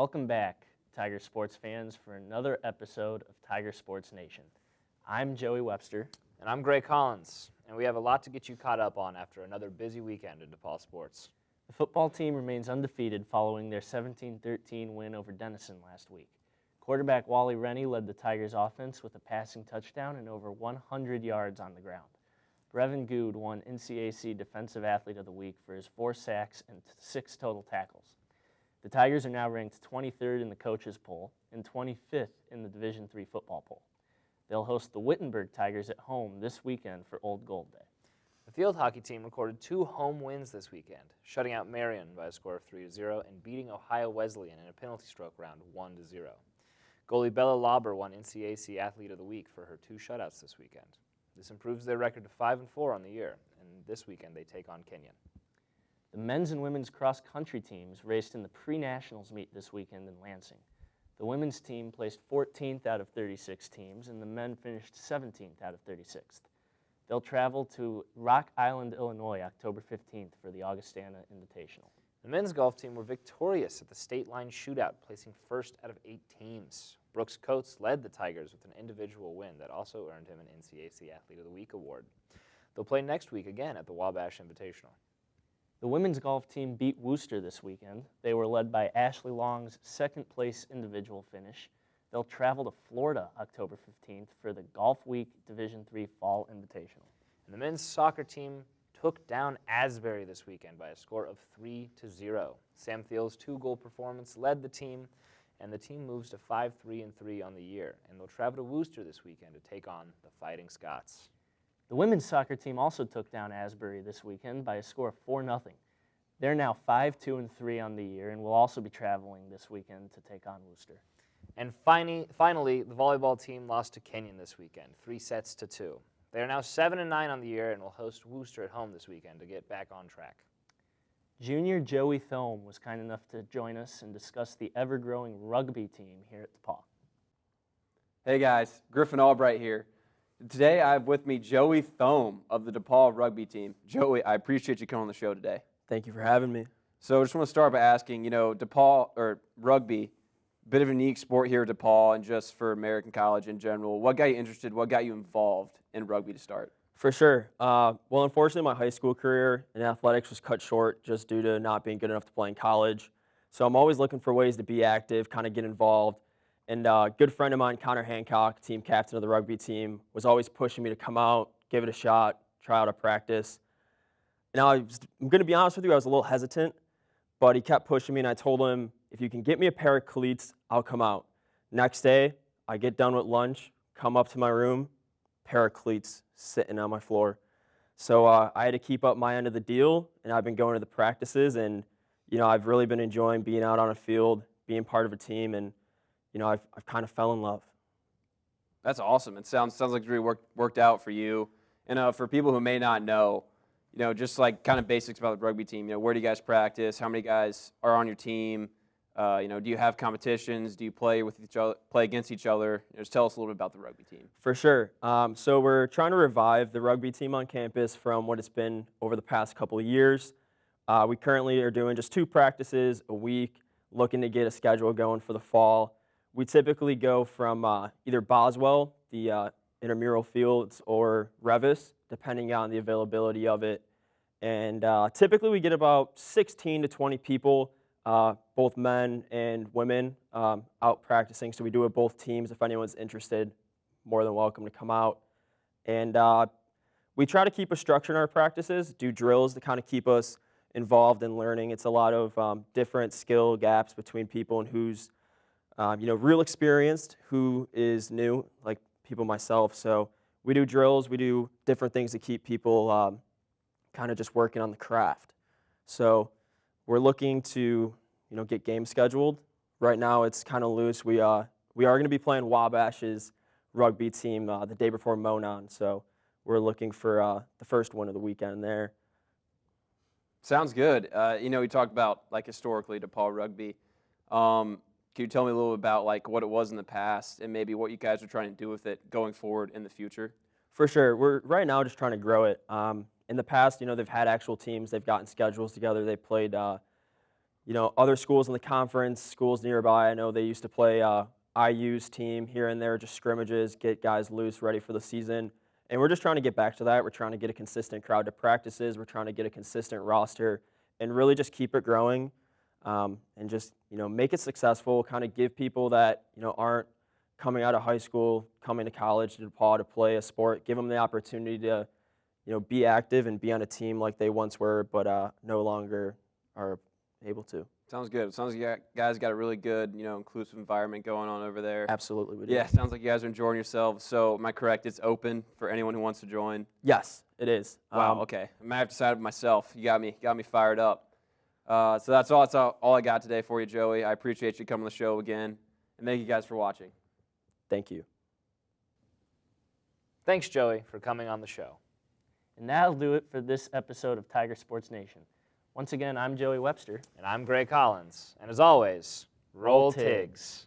Welcome back, Tiger sports fans, for another episode of Tiger Sports Nation. I'm Joey Webster. And I'm Gray Collins, and we have a lot to get you caught up on after another busy weekend in DePauw sports. The football team remains undefeated following their 17-13 win over Denison last week. Quarterback Wally Rennie led the Tigers' offense with a passing touchdown and over 100 yards on the ground. Brevin Good won NCAC Defensive Athlete of the Week for his 4 sacks and 6 total tackles. The Tigers are now ranked 23rd in the coaches' poll and 25th in the Division III football poll. They'll host the Wittenberg Tigers at home this weekend for Old Gold Day. The field hockey team recorded 2 home wins this weekend, shutting out Marion by a score of 3-0 and beating Ohio Wesleyan in a penalty stroke round 1-0. Goalie Bella Lauber won NCAC Athlete of the Week for her 2 shutouts this weekend. This improves their record to 5-4 on the year, and this weekend they take on Kenyon. The men's and women's cross-country teams raced in the pre-nationals meet this weekend in Lansing. The women's team placed 14th out of 36 teams, and the men finished 17th out of 36th. They'll travel to Rock Island, Illinois, October 15th for the Augustana Invitational. The men's golf team were victorious at the state line shootout, placing first out of 8 teams. Brooks Coates led the Tigers with an individual win that also earned him an NCAC Athlete of the Week award. They'll play next week again at the Wabash Invitational. The women's golf team beat Worcester this weekend. They were led by Ashley Long's second-place individual finish. They'll travel to Florida October 15th for the Golf Week Division III Fall Invitational. And the men's soccer team took down Asbury this weekend by a score of 3-0. Sam Thiel's 2-goal performance led the team, and the team moves to 5-3-3 on the year. And they'll travel to Worcester this weekend to take on the Fighting Scots. The women's soccer team also took down Asbury this weekend by a score of 4-0. They're now 5-2-3 on the year and will also be traveling this weekend to take on Worcester. And finally, the volleyball team lost to Kenyon this weekend, 3-2. They are now 7-9 on the year and will host Worcester at home this weekend to get back on track. Junior Joey Thome was kind enough to join us and discuss the ever-growing rugby team here at DePauw. Hey guys, Griffin Albright here. Today I have with me Joey Thome of the DePauw rugby team. Joey, I appreciate you coming on the show today. Thank you for having me. So I just want to start by asking, DePauw, or rugby, bit of a unique sport here at DePauw and just for American college in general. What got you interested, what got you involved in rugby to start? For sure. Well, unfortunately, my high school career in athletics was cut short just due to not being good enough to play in college. So I'm always looking for ways to be active, kind of get involved. And a good friend of mine, Connor Hancock, team captain of the rugby team, was always pushing me to come out, give it a shot, try out a practice. Now, I'm going to be honest with you, I was a little hesitant, but he kept pushing me, and I told him, if you can get me a pair of cleats, I'll come out. Next day, I get done with lunch, come up to my room, pair of cleats sitting on my floor. So I had to keep up my end of the deal, and I've been going to the practices, and I've really been enjoying being out on a field, being part of a team, and I've kind of fell in love. That's awesome. It sounds like it's really worked out for you. And for people who may not know, just like kind of basics about the rugby team, where do you guys practice? How many guys are on your team? Do you have competitions? Do you play with each other, play against each other? Just tell us a little bit about the rugby team. For sure. So we're trying to revive the rugby team on campus from what it's been over the past couple of years. We currently are doing just 2 practices a week, looking to get a schedule going for the fall. We typically go from either Boswell, the intramural fields, or Revis, depending on the availability of it. And typically we get about 16 to 20 people, both men and women, out practicing. So we do it both teams. If anyone's interested, more than welcome to come out. And we try to keep a structure in our practices, do drills to kind of keep us involved in learning. It's a lot of different skill gaps between people and who's real experienced, who is new, like people myself. So we do drills, we do different things to keep people kind of just working on the craft. So we're looking to get games scheduled. Right now it's kind of loose. We are going to be playing Wabash's rugby team the day before Monon. So we're looking for the first one of the weekend there. Sounds good. You talked about historically DePauw rugby. Can you tell me a little bit about what it was in the past and maybe what you guys are trying to do with it going forward in the future? For sure. We're right now just trying to grow it. In the past, they've had actual teams. They've gotten schedules together. They played, other schools in the conference, schools nearby. I know they used to play IU's team here and there, just scrimmages, get guys loose, ready for the season. And we're just trying to get back to that. We're trying to get a consistent crowd to practices. We're trying to get a consistent roster and really just keep it growing and just, make it successful, kind of give people that, aren't coming out of high school, coming to college to DePauw to play a sport, give them the opportunity to, be active and be on a team like they once were, but no longer are able to. Sounds good. Sounds like you guys got a really good, inclusive environment going on over there. Absolutely, we do. Yeah, sounds like you guys are enjoying yourselves. So, am I correct? It's open for anyone who wants to join. Yes, it is. Wow. Okay, I might have to decide myself. You got me fired up. So that's all. That's all I got today for you, Joey. I appreciate you coming on the show again, and thank you guys for watching. Thank you. Thanks, Joey, for coming on the show. And that'll do it for this episode of Tiger Sports Nation. Once again, I'm Joey Webster. And I'm Gray Collins. And as always, roll Roll Tigs.